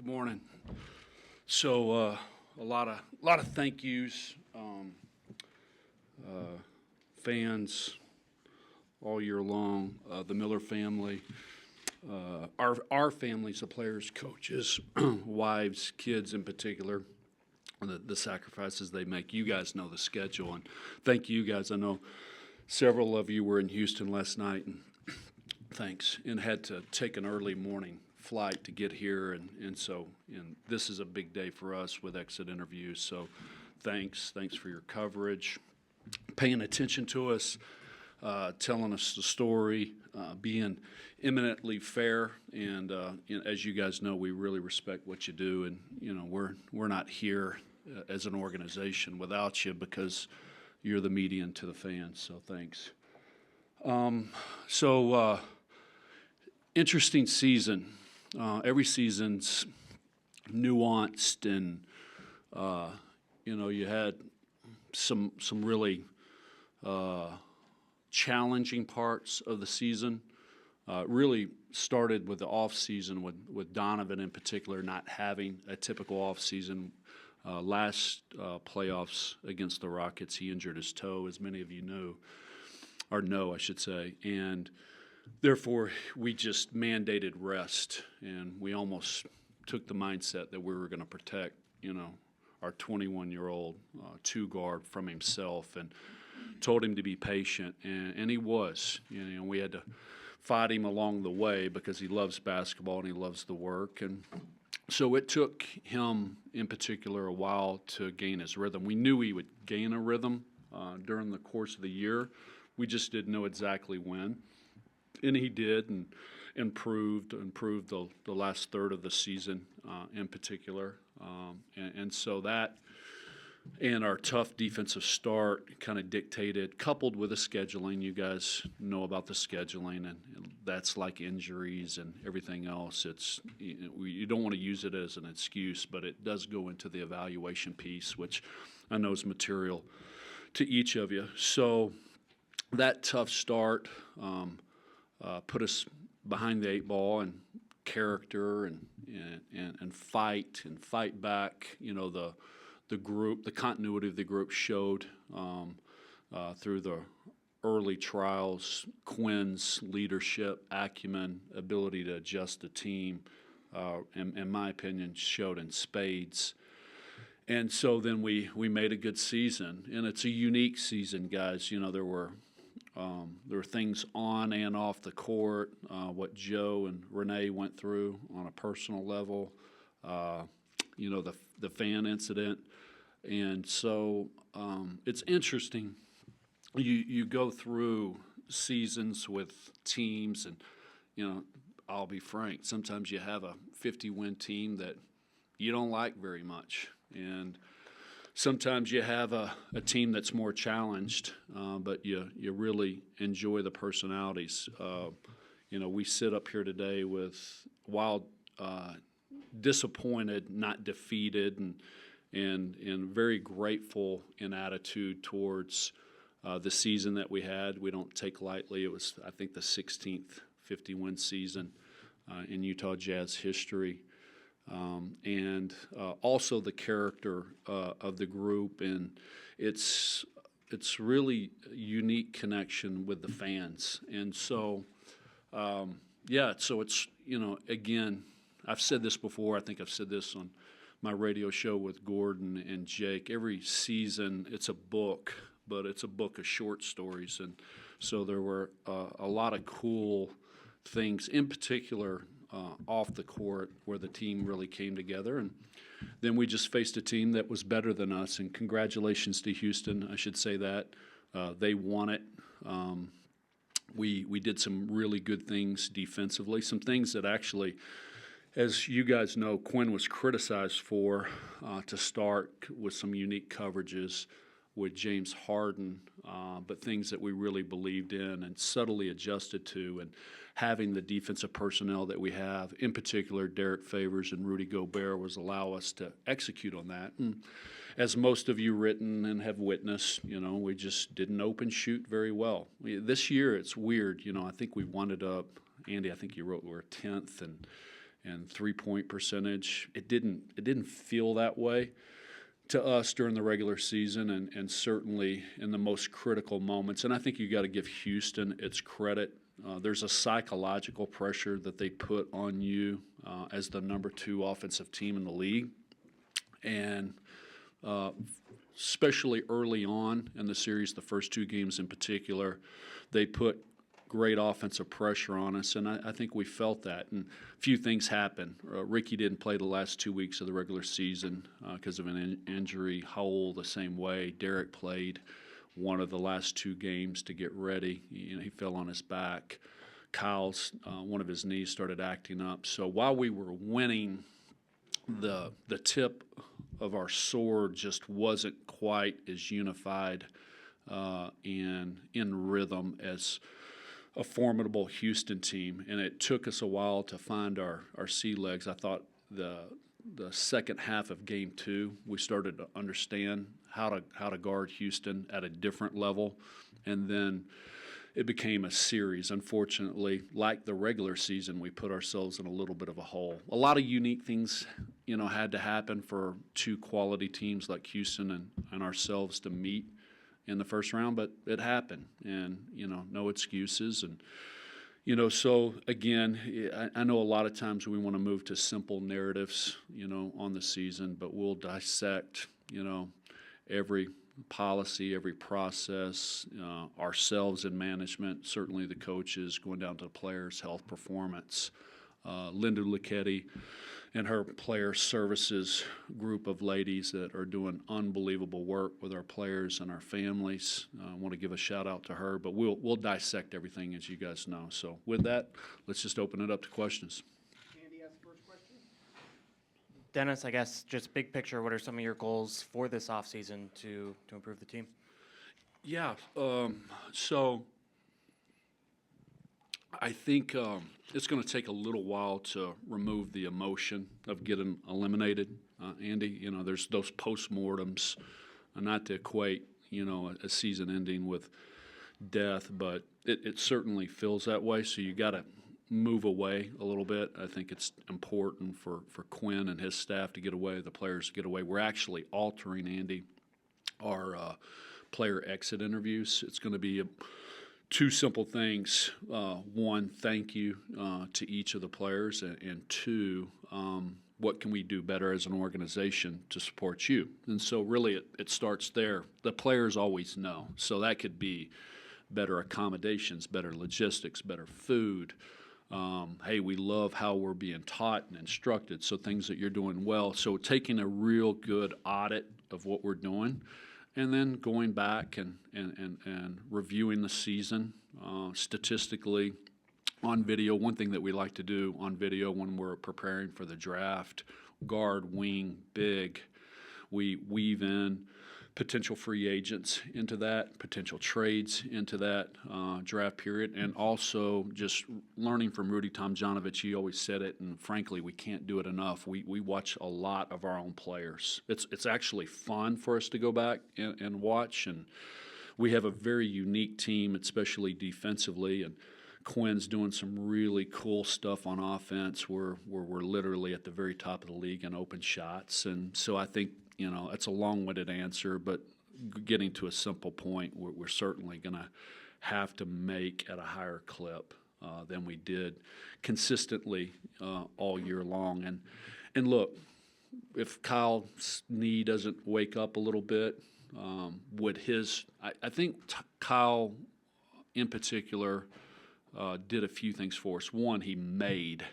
Good morning. So a lot of thank yous, fans all year long. The Miller family, our families, the players, coaches, wives, kids in particular. The sacrifices they make. You guys know the schedule, and thank you guys. I know several of you were in Houston last night, and thanks, and had to take an early morning flight to get here, and this is a big day for us with exit interviews. So thanks for your coverage, paying attention to us, telling us the story, being eminently fair, and as you guys know, we really respect what you do, and we're not here as an organization without you because you're the median to the fans. So thanks. Interesting season. Every season's nuanced, and you had some really challenging parts of the season. Really started with the offseason with Donovan in particular not having a typical offseason. Last playoffs against the Rockets, he injured his toe, as many of you know, I should say, and therefore we just mandated rest, and we almost took the mindset that we were going to protect, our 21-year-old two-guard from himself, and told him to be patient, and he was. We had to fight him along the way because he loves basketball and he loves the work, and so it took him in particular a while to gain his rhythm. We knew he would gain a rhythm during the course of the year. We just didn't know exactly when, and he did, and improved the last third of the season in particular, and so that and our tough defensive start kind of dictated, coupled with the scheduling. You guys know about the scheduling, and that's like injuries and everything else. You don't want to use it as an excuse, but it does go into the evaluation piece, which I know is material to each of you. So that tough start put us behind the eight ball, and character and fight back. The group, the continuity of the group showed through the early trials. Quinn's leadership, acumen, ability to adjust the team, in my opinion, showed in spades. And so then we made a good season, and it's a unique season, guys. There were things on and off the court, what Joe and Renee went through on a personal level, the fan incident. And so it's interesting. You go through seasons with teams, and, I'll be frank, sometimes you have a 50-win team that you don't like very much. And sometimes you have a team that's more challenged, but you really enjoy the personalities. We sit up here today while disappointed, not defeated, and very grateful in attitude towards the season that we had. We don't take lightly. It was, I think, the 16th 50-win season in Utah Jazz history. And also the character of the group, and it's really a unique connection with the fans. And so, so it's, again, I've said this before. I think I've said this on my radio show with Gordon and Jake. Every season it's a book, but it's a book of short stories. And so there were a lot of cool things, in particular off the court, where the team really came together. And then we just faced a team that was better than us, and congratulations to Houston. I should say that. They won it. We did some really good things defensively, some things that actually, as you guys know, Quinn was criticized for to start, with some unique coverages with James Harden, but things that we really believed in and subtly adjusted to, and having the defensive personnel that we have, in particular Derrick Favors and Rudy Gobert, was allow us to execute on that. And as most of you written and have witnessed, we just didn't open shoot very well. This year it's weird. I think we wound up, Andy, I think you wrote we're 10th, and 3-point percentage. It didn't feel that way to us during the regular season, and certainly in the most critical moments. And I think you got to give Houston its credit. There's a psychological pressure that they put on you as the number 2 offensive team in the league, and especially early on in the series, the first 2 games in particular, they put great offensive pressure on us, and I think we felt that. And a few things happened. Ricky didn't play the last 2 weeks of the regular season because of an injury. Howell the same way. Derrick played one of the last 2 games to get ready. He fell on his back. Kyle's one of his knees started acting up. So while we were winning, the tip of our sword just wasn't quite as unified and in rhythm as a formidable Houston team, and it took us a while to find our sea legs. I thought the second half of Game 2, we started to understand how to guard Houston at a different level, and then it became a series. Unfortunately, like the regular season, we put ourselves in a little bit of a hole. A lot of unique things, had to happen for 2 quality teams like Houston and ourselves to meet in the first round, but it happened, and no excuses. And so again, I know a lot of times we want to move to simple narratives on the season, but we'll dissect every policy, every process, ourselves in management, certainly the coaches, going down to the players' health, performance. Linda Lucchetti and her player services group of ladies that are doing unbelievable work with our players and our families. I want to give a shout out to her, but we'll dissect everything, as you guys know. So with that, let's just open it up to questions. Andy has the first question. Dennis, I guess just big picture, what are some of your goals for this offseason to improve the team? Yeah, so I think it's going to take a little while to remove the emotion of getting eliminated, Andy. There's those postmortems, not to equate, a season ending with death, but it certainly feels that way. So you got to move away a little bit. I think it's important for Quinn and his staff to get away, the players to get away. We're actually altering, Andy, our player exit interviews. It's going to be 2 simple things. 1, thank you to each of the players, and 2, what can we do better as an organization to support you? And so really it starts there. The players always know. So that could be better accommodations, better logistics, better food. Hey, we love how we're being taught and instructed, so things that you're doing well. So taking a real good audit of what we're doing, and then going back and reviewing the season statistically on video. One thing that we like to do on video when we're preparing for the draft, guard, wing, big, we weave in potential free agents into that, potential trades into that draft period, and also just learning from Rudy Tomjanovich. He always said it, and frankly, we can't do it enough. We watch a lot of our own players. It's actually fun for us to go back and watch, and we have a very unique team, especially defensively, and Quinn's doing some really cool stuff on offense where we're literally at the very top of the league in open shots. And so I think, it's a long-winded answer, but getting to a simple point, we're certainly going to have to make at a higher clip than we did consistently all year long. And look, if Kyle's knee doesn't wake up a little bit, I think Kyle in particular did a few things for us. 1, he made.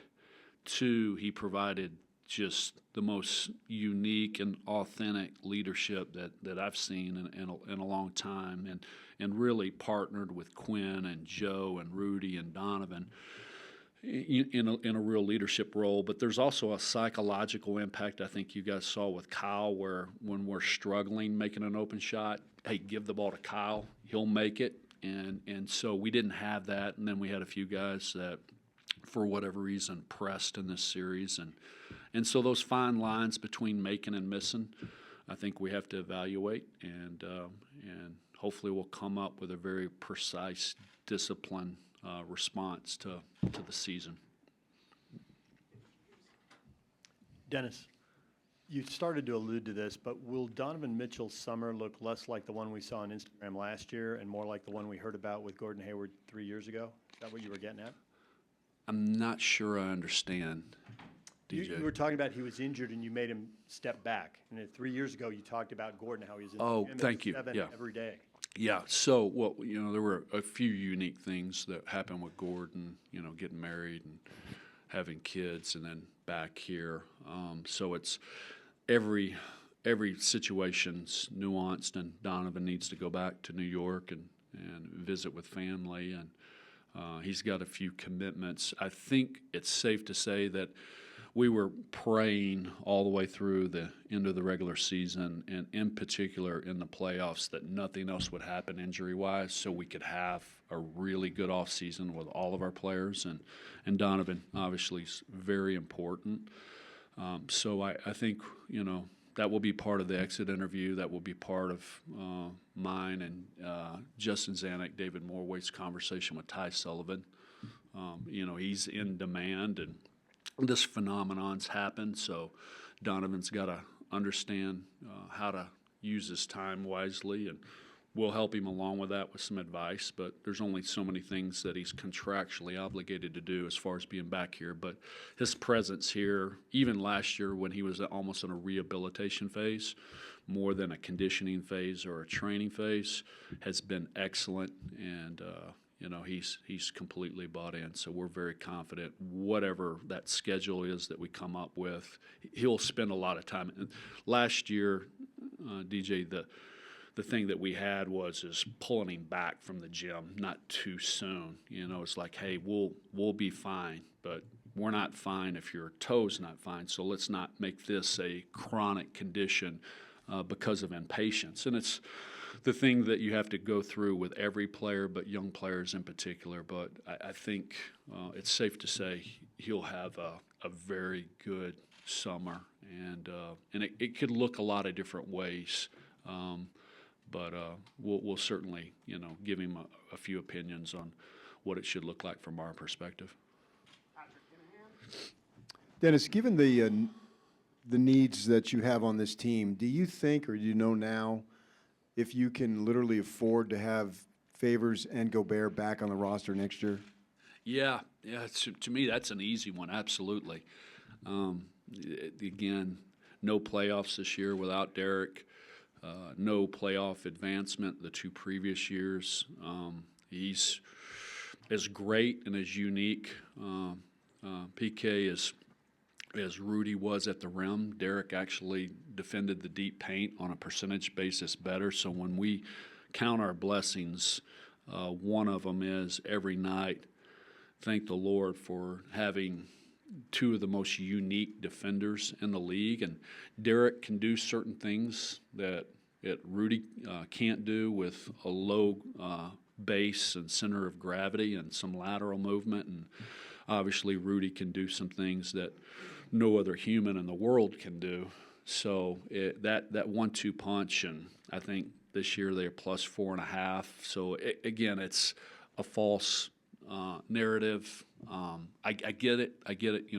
2, he provided just the most unique and authentic leadership that I've seen in a long time, and really partnered with Quinn and Joe and Rudy and Donovan in a real leadership role. But there's also a psychological impact I think you guys saw with Kyle, where when we're struggling making an open shot, hey, give the ball to Kyle, he'll make it. And so we didn't have that, and then we had a few guys that, for whatever reason, pressed in this series, and so those fine lines between making and missing, I think we have to evaluate, and hopefully we'll come up with a very precise, disciplined response to the season. Dennis, you started to allude to this, but will Donovan Mitchell's summer look less like the one we saw on Instagram last year and more like the one we heard about with Gordon Hayward 3 years ago? Is that what you were getting at? I'm not sure I understand, DJ. You were talking about he was injured and you made him step back. And then 3 years ago, you talked about Gordon, how he was in Oh, the gym thank you. 7 Yeah. every day. Yeah, so, well, there were a few unique things that happened with Gordon, getting married and having kids and then back here. So it's every situation's nuanced, and Donovan needs to go back to New York and visit with family, and he's got a few commitments. I think it's safe to say that we were praying all the way through the end of the regular season, and in particular in the playoffs, that nothing else would happen injury-wise, so we could have a really good offseason with all of our players. And Donovan, obviously, is very important. So I think, that will be part of the exit interview. That will be part of mine and Justin Zanuck, David Morway's conversation with Ty Sullivan. He's in demand, and this phenomenon's happened, so Donovan's got to understand how to use his time wisely, and we'll help him along with that with some advice. But there's only so many things that he's contractually obligated to do as far as being back here. But his presence here, even last year when he was almost in a rehabilitation phase, more than a conditioning phase or a training phase, has been excellent, and he's completely bought in. So we're very confident whatever that schedule is that we come up with, he'll spend a lot of time. And last year, DJ, the thing that we had is pulling him back from the gym not too soon. It's like, hey, we'll be fine, but we're not fine if your toe's not fine. So let's not make this a chronic condition because of impatience. And it's the thing that you have to go through with every player, but young players in particular. But I think it's safe to say he'll have a very good summer, and it could look a lot of different ways. But we'll certainly, give him a few opinions on what it should look like from our perspective. Dennis, given the needs that you have on this team, do you think, or do you know now, if you can literally afford to have Favors and Gobert back on the roster next year? Yeah. To me, that's an easy one. Absolutely. Again, no playoffs this year without Derrick. No playoff advancement the 2 previous years. He's as great and as unique, PK, as Rudy was at the rim. Derrick actually defended the deep paint on a percentage basis better. So when we count our blessings, one of them is every night thank the Lord for having 2 of the most unique defenders in the league. And Derrick can do certain things that Rudy can't do with a low base and center of gravity and some lateral movement. And obviously Rudy can do some things that no other human in the world can do. So that 1-2 punch, and I think this year they're plus 4.5. So again, it's a false narrative. I get it.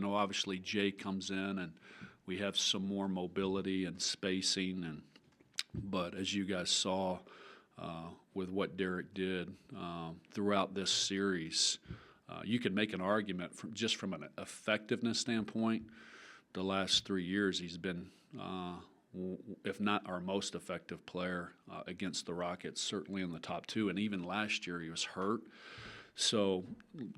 Obviously Jay comes in, and we have some more mobility and spacing, but as you guys saw with what Derrick did throughout this series, you could make an argument from an effectiveness standpoint. The last 3 years, he's been, if not our most effective player against the Rockets, certainly in the top 2. And even last year, he was hurt. So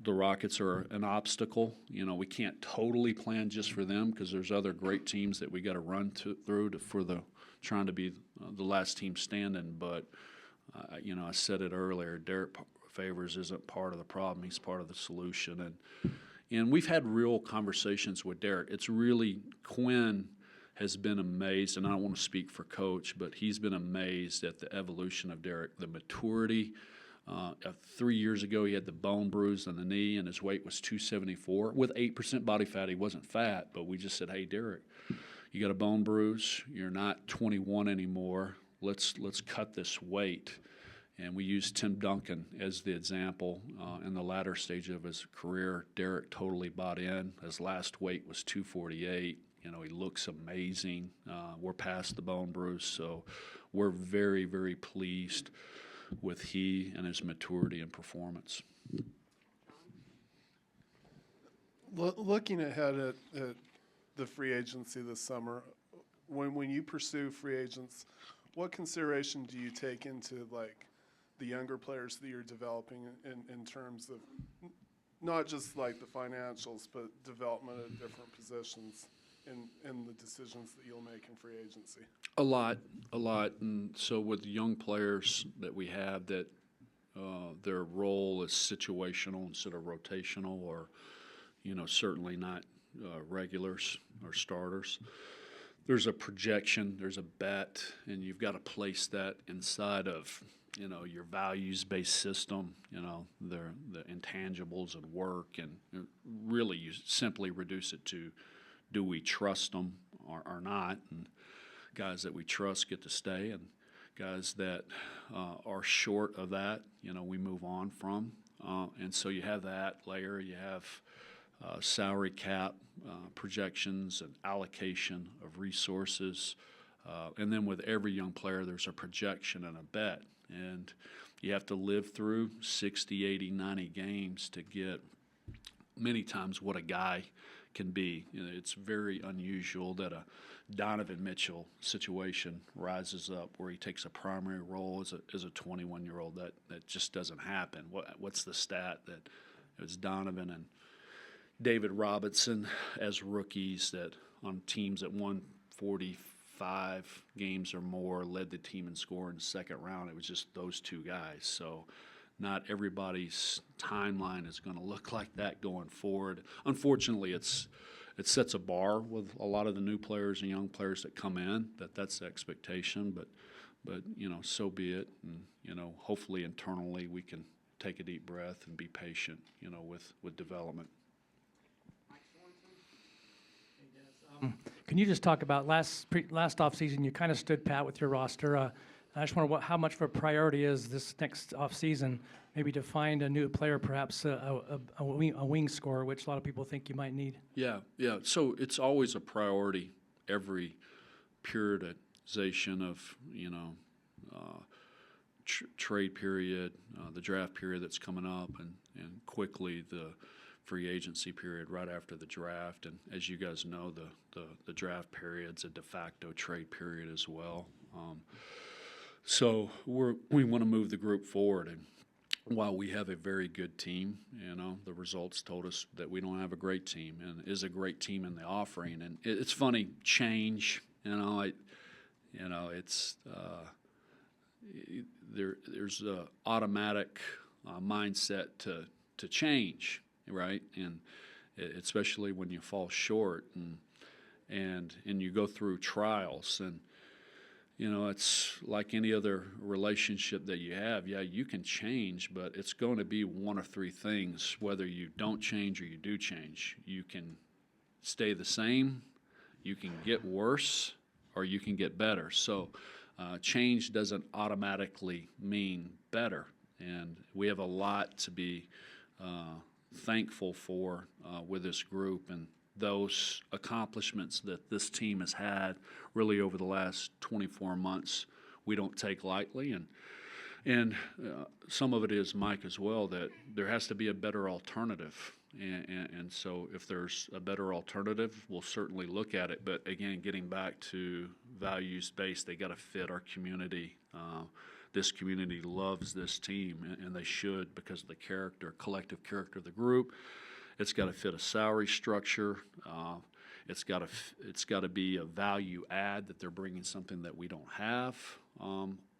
the Rockets are an obstacle. We can't totally plan just for them because there's other great teams that we got to run through for trying to be the last team standing. But I said it earlier. Derrick Favors isn't part of the problem; he's part of the solution. And we've had real conversations with Derrick. It's really Quinn has been amazed, and I don't want to speak for Coach, but he's been amazed at the evolution of Derrick, the maturity. 3 years ago, he had the bone bruise on the knee, and his weight was 274. With 8% body fat, he wasn't fat, but we just said, hey, Derrick, you got a bone bruise. You're not 21 anymore. Let's cut this weight. And we used Tim Duncan as the example in the latter stage of his career. Derrick totally bought in. His last weight was 248. He looks amazing. We're past the bone bruise, so we're very, very pleased with he and his maturity and performance. Looking ahead at the free agency this summer, when you pursue free agents, what consideration do you take into like the younger players that you're developing in terms of not just like the financials, but development at different positions in the decisions that you'll make in free agency? A lot. And so with the young players that we have that their role is situational instead of rotational, or, certainly not regulars or starters. There's a projection, there's a bet, and you've got to place that inside of, your values-based system, the intangibles and work, and really you simply reduce it to, do we trust them or not? And guys that we trust get to stay, and guys that are short of that, we move on from. And so you have that layer, you have salary cap projections and allocation of resources. And then with every young player, there's a projection and a bet. And you have to live through 60, 80, 90 games to get many times what a guy can be. It's very unusual that a Donovan Mitchell situation rises up where he takes a primary role as a 21-year-old. That just doesn't happen. What's the stat that it's Donovan and David Robinson as rookies that on teams that won 45 games or more led the team in scoring in the second round? It was just those two guys. So not everybody's timeline is going to look like that going forward. Unfortunately, it sets a bar with a lot of the new players and young players that come in, that's the expectation. But so be it. And hopefully internally we can take a deep breath and be patient, with development. Can you just talk about last offseason, you kind of stood pat with your roster. I just wonder how much of a priority is this next offseason, maybe to find a new player, perhaps a wing scorer, which a lot of people think you might need. Yeah. So it's always a priority, every periodization of, trade period, the draft period that's coming up, and quickly the free agency period right after the draft. And as you guys know, the draft period's a de facto trade period as well. So we want to move the group forward. And while we have a very good team, the results told us that we don't have a great team, and is a great team in the offering. And it's funny, change. It's there's a automatic mindset to change, right? And especially when you fall short and you go through trials. And it's like any other relationship that you have. Yeah, you can change, but it's going to be one of three things, whether you don't change or you do change. You can stay the same, you can get worse, or you can get better. So change doesn't automatically mean better. And we have a lot to be thankful for with this group, and those accomplishments that this team has had really over the last 24 months, we don't take lightly. And some of it is, Mike, as well, that there has to be a better alternative. And so if there's a better alternative, we'll certainly look at it. But again, getting back to values-based, they got to fit our community. This community loves this team, and they should, because of the collective character of the group. It's got to fit a salary structure. It's got to be a value add, that they're bringing something that we don't have,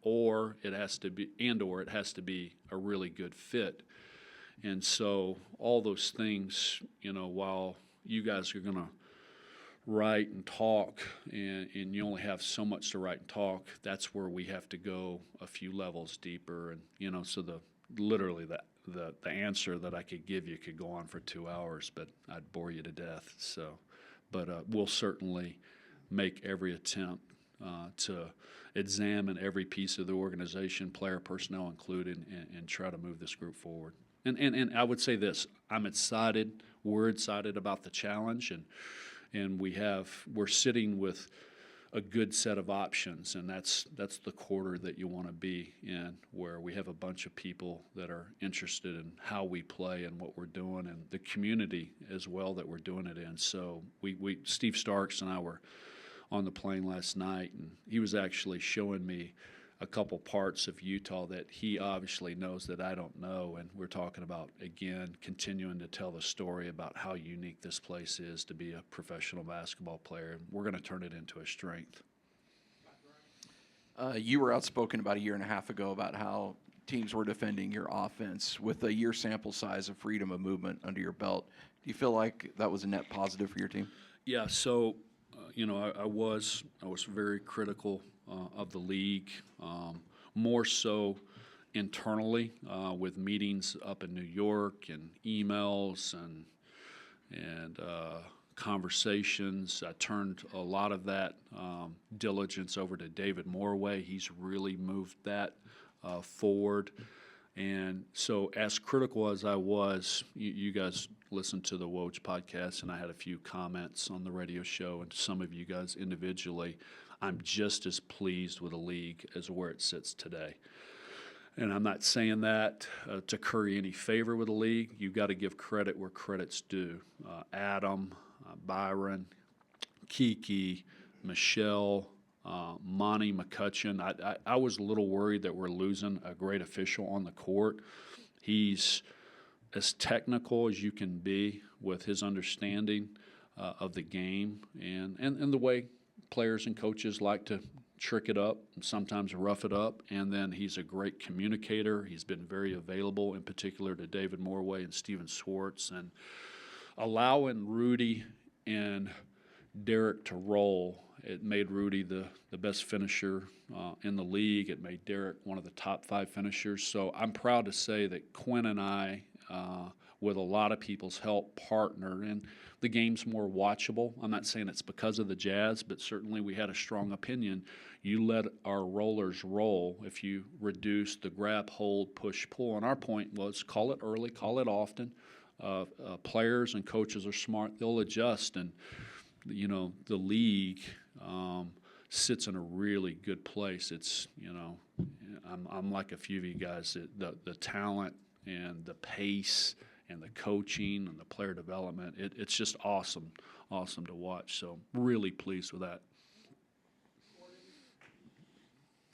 or it has to be a really good fit. And so all those things, while you guys are going to write and talk, and you only have so much to write and talk, that's where we have to go a few levels deeper. And so the answer that I could give you could go on for 2 hours, but I'd bore you to death. So, but we'll certainly make every attempt to examine every piece of the organization, player personnel included, and try to move this group forward. And I would say this: I'm excited. We're excited about the challenge, and we're sitting with a good set of options, and that's the quarter that you want to be in, where we have a bunch of people that are interested in how we play and what we're doing, and the community as well that we're doing it in. So Steve Starks and I were on the plane last night, and he was actually showing me a couple parts of Utah that he obviously knows that I don't know, and we're talking about, again, continuing to tell the story about how unique this place is to be a professional basketball player, and we're going to turn it into a strength. You were outspoken about a year and a half ago about how teams were defending your offense. With a year sample size of freedom of movement under your belt, do you feel like that was a net positive for your team? Yeah, so I was very critical of the league, more so internally with meetings up in New York and emails and conversations. I turned a lot of that diligence over to David Morway. He's really moved that forward. And so as critical as I was, you guys listened to the Woj podcast, and I had a few comments on the radio show, and some of you guys individually. I'm just as pleased with the league as where it sits today. And I'm not saying that to curry any favor with the league. You've got to give credit where credit's due. Adam, Byron, Kiki, Michelle, Monty McCutcheon. I was a little worried that we're losing a great official on the court. He's as technical as you can be with his understanding of the game and the way players and coaches like to trick it up and sometimes rough it up. And then he's a great communicator. He's been very available, in particular to David Morway and Steven Swartz, and allowing Rudy and Derrick to roll. It made Rudy the best finisher in the league. It made Derrick one of the top 5 finishers. So I'm proud to say that Quinn and I, with a lot of people's help, partnered, and the game's more watchable. I'm not saying it's because of the Jazz, but certainly we had a strong opinion. You let our rollers roll if you reduce the grab, hold, push, pull. And our point was call it early, call it often. Players and coaches are smart. They'll adjust. And, the league sits in a really good place. It's, I'm like a few of you guys, the talent and the pace and the coaching and the player development, it's just awesome to watch. So really pleased with that.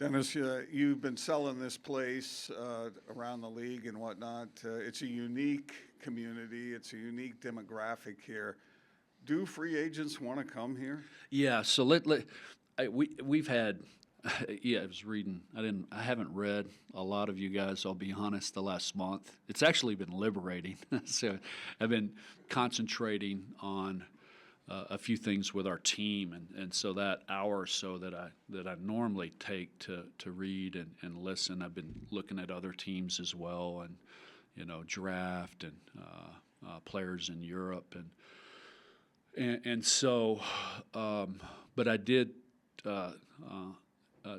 Dennis, you've been selling this place around the league and whatnot. It's a unique community. It's a unique demographic here. Do free agents want to come here? Yeah. So we've had. Yeah, I was reading. I haven't read a lot of you guys, I'll be honest, the last month. It's actually been liberating. So I've been concentrating on a few things with our team, and so that hour or so that I normally take to read and listen, I've been looking at other teams as well, and draft and players in Europe, and so, but I did.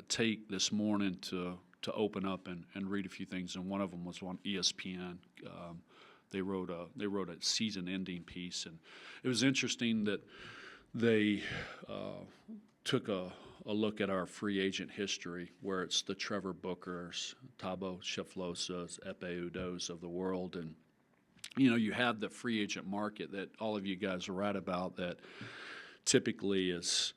Take this morning to open up and read a few things, and one of them was on ESPN. They wrote a season-ending piece, and it was interesting that they took a look at our free agent history, where it's the Trevor Bookers, Thabo Cheflosas, Epe Udos of the world, and you have the free agent market that all of you guys are right about, that typically it's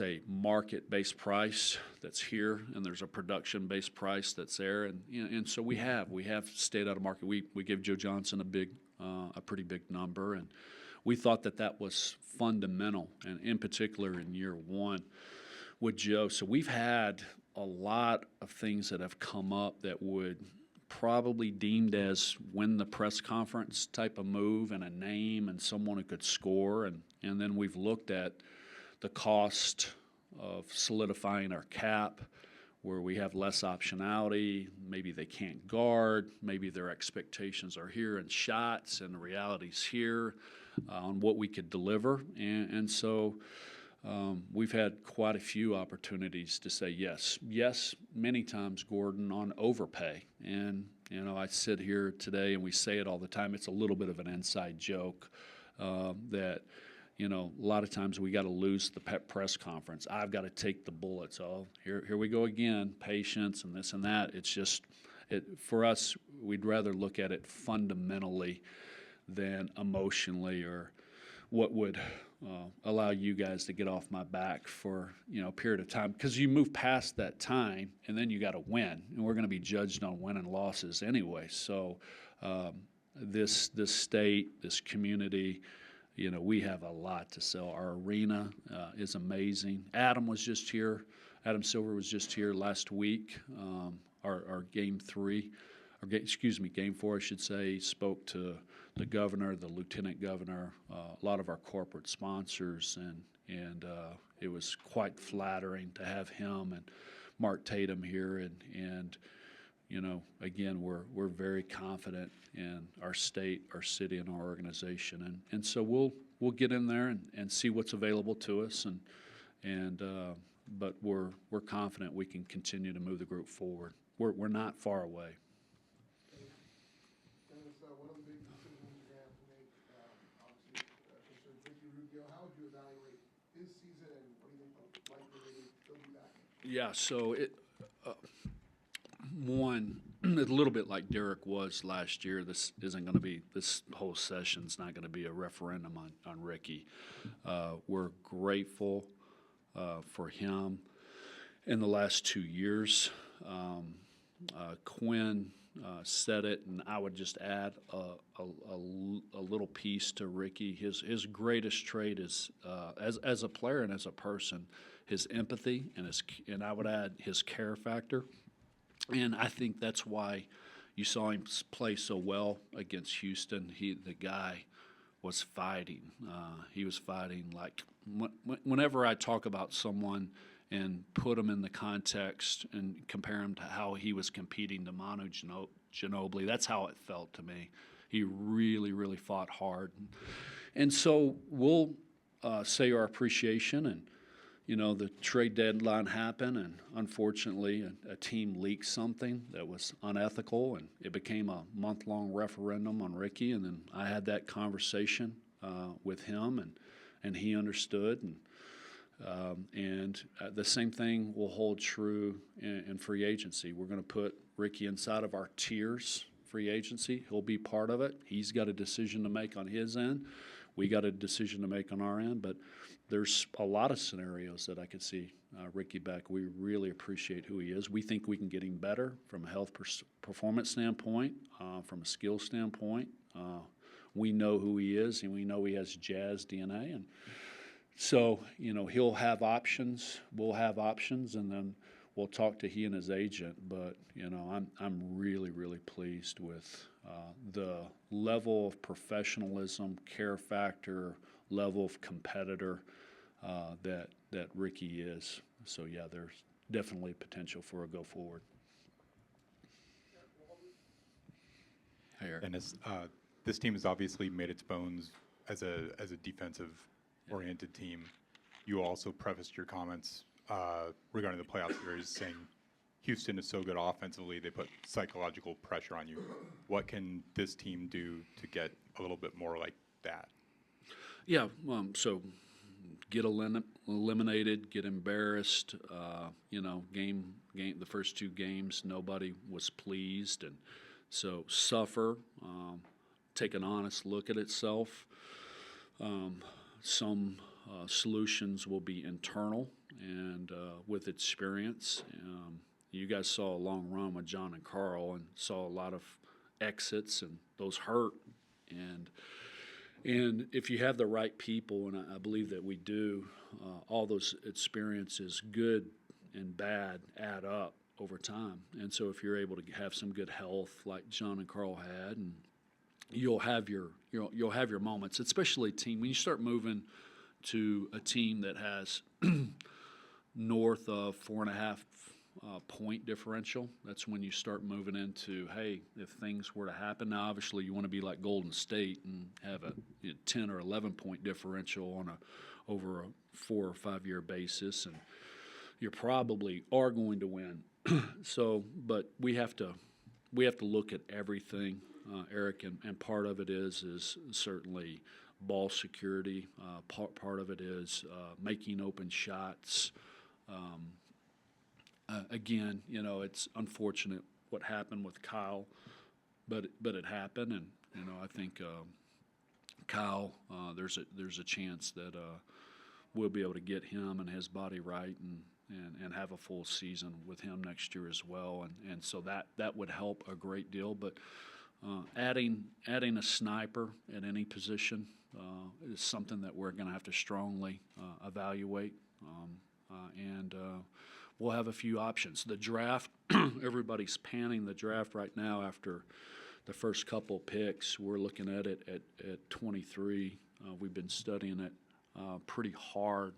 a market-based price that's here, and there's a production-based price that's there, and so we have stayed out of market. We give Joe Johnson a pretty big number, and we thought that was fundamental, and in particular in year one with Joe. So we've had a lot of things that have come up that would probably deemed as win the press conference type of move, and a name and someone who could score, and then we've looked at the cost of solidifying our cap, where we have less optionality. Maybe they can't guard. Maybe their expectations are here in shots, and the reality's here on what we could deliver. And so we've had quite a few opportunities to say yes. Yes, many times, Gordon, on overpay. And, I sit here today, and we say it all the time. It's a little bit of an inside joke that you know, a lot of times we got to lose the press conference. I've got to take the bullets. Oh, here we go again, patience and this and that. It's just, for us, we'd rather look at it fundamentally than emotionally, or what would allow you guys to get off my back for, you know, a period of time. Because you move past that time, and then you got to win, and we're going to be judged on win and losses anyway. So this state, this community, you know, we have a lot to sell. Our arena is amazing. Adam Silver was just here last week. Our game four, I should say, spoke to the governor, the lieutenant governor, a lot of our corporate sponsors, and it was quite flattering to have him and Mark Tatum here, and you know, again, we're very confident in our state, our city, and our organization, and so we'll get in there and see what's available to us, but we're confident we can continue to move the group forward. We're not far away. Dennis, one of the big decisions you're going to have to make, obviously, concerns Ricky Rubio. How would you evaluate his season, and what do you think the likelihood he'll be back? Yeah, so a little bit like Derrick was last year. This whole session's not going to be a referendum on Ricky. We're grateful for him in the last 2 years. Quinn said it, and I would just add a little piece to Ricky. His greatest trait is, as a player and as a person, his empathy, and I would add his care factor. And I think that's why you saw him play so well against Houston. The guy was fighting. He was fighting like whenever I talk about someone and put him in the context and compare him to how he was competing to Manu Ginobili, that's how it felt to me. He really, really fought hard. And so we'll say our appreciation. And, you know, the trade deadline happened, and unfortunately a team leaked something that was unethical, and it became a month-long referendum on Ricky. And then I had that conversation with him, and he understood. And the same thing will hold true in free agency. We're going to put Ricky inside of our tiers free agency. He'll be part of it. He's got a decision to make on his end. We got a decision to make on our end. But there's a lot of scenarios that I could see Ricky back. We really appreciate who he is. We think we can get him better from a health performance standpoint, from a skill standpoint. We know who he is, and we know he has Jazz DNA. And so, you know, he'll have options. We'll have options, and then we'll talk to he and his agent. But, you know, I'm really, really pleased with the level of professionalism, care factor, level of competitor that Ricky is. So, yeah, there's definitely potential for a go forward. Hi, Eric. Dennis, this team has obviously made its bones as a defensive-oriented team. You also prefaced your comments regarding the playoff series saying Houston is so good offensively, they put psychological pressure on you. What can this team do to get a little bit more like that? Yeah, so get eliminated, get embarrassed. You know, the first two games, nobody was pleased, and so suffer. Take an honest look at itself. Some solutions will be internal and with experience. You guys saw a long run with John and Carl, and saw a lot of exits, and those hurt. And if you have the right people, and I believe that we do, all those experiences, good and bad, add up over time. And so if you're able to have some good health like John and Carl had, and you'll have your moments, especially team when you start moving to a team that has north of 4.5 point differential. That's when you start moving into, hey, if things were to happen. Now, obviously, you want to be like Golden State and have a 10 or 11 point differential on over a 4 or 5 year basis, and you probably are going to win. So, but we have to look at everything, Eric, and part of it is certainly ball security. Part of it is making open shots. Again, you know, it's unfortunate what happened with Kyle, but it happened, and you know, I think Kyle, there's a chance that we'll be able to get him and his body right and have a full season with him next year as well, and so that would help a great deal. But adding a sniper at any position is something that we're going to have to strongly evaluate, and we'll have a few options. The draft, everybody's panning the draft right now after the first couple picks. We're looking at it at 23. We've been studying it pretty hard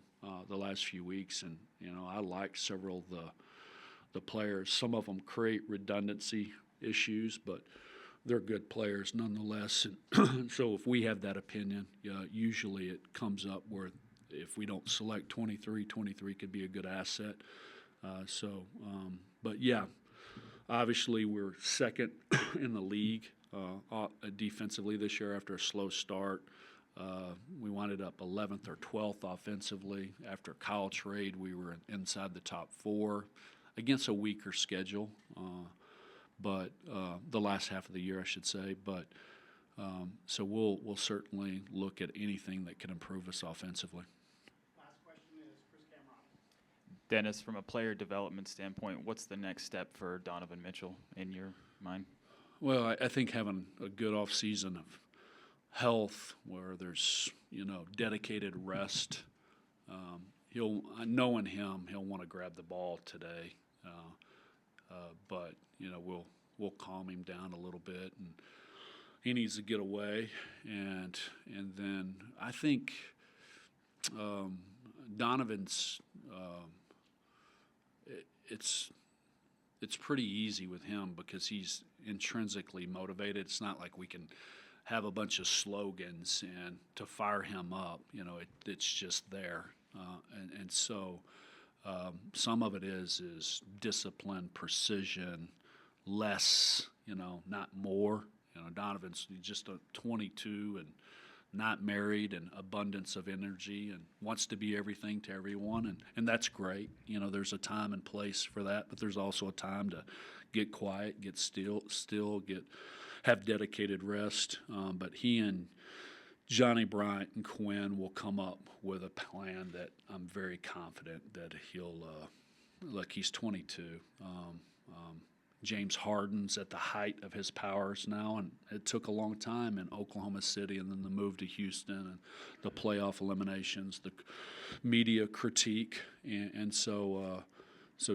the last few weeks, and you know, I like several of the players. Some of them create redundancy issues, but they're good players nonetheless. And so if we have that opinion, usually it comes up where if we don't select 23 could be a good asset. But yeah, obviously we're second in the league defensively this year after a slow start. We wound up 11th or 12th offensively. After Kyle trade, we were inside the top 4 against a weaker schedule, but the last half of the year, I should say. But so we'll certainly look at anything that can improve us offensively. Dennis, from a player development standpoint, what's the next step for Donovan Mitchell in your mind? Well, I think having a good offseason of health where there's, you know, dedicated rest. Knowing him, he'll want to grab the ball today. But, you know, we'll calm him down a little bit, and he needs to get away. And then I think Donovan's it's pretty easy with him because he's intrinsically motivated. It's not like we can have a bunch of slogans and to fire him up. You know, it's just there. And so some of it is discipline, precision, less, you know, not more. You know, Donovan's just a 22 and not married and abundance of energy and wants to be everything to everyone. And that's great. You know, there's a time and place for that, but there's also a time to get quiet, get still, have dedicated rest. But he and Johnny Bryant and Quinn will come up with a plan that I'm very confident that he'll look, he's 22. James Harden's at the height of his powers now, and it took a long time in Oklahoma City and then the move to Houston and the playoff eliminations, the media critique. And so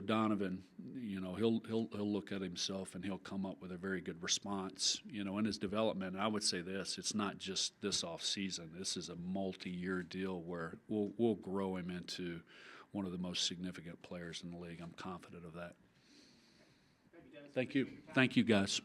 Donovan, you know, he'll look at himself and he'll come up with a very good response, you know, in his development. And I would say this, it's not just this off season. This is a multi-year deal where we'll grow him into one of the most significant players in the league. I'm confident of that. Thank you. Thank you, guys.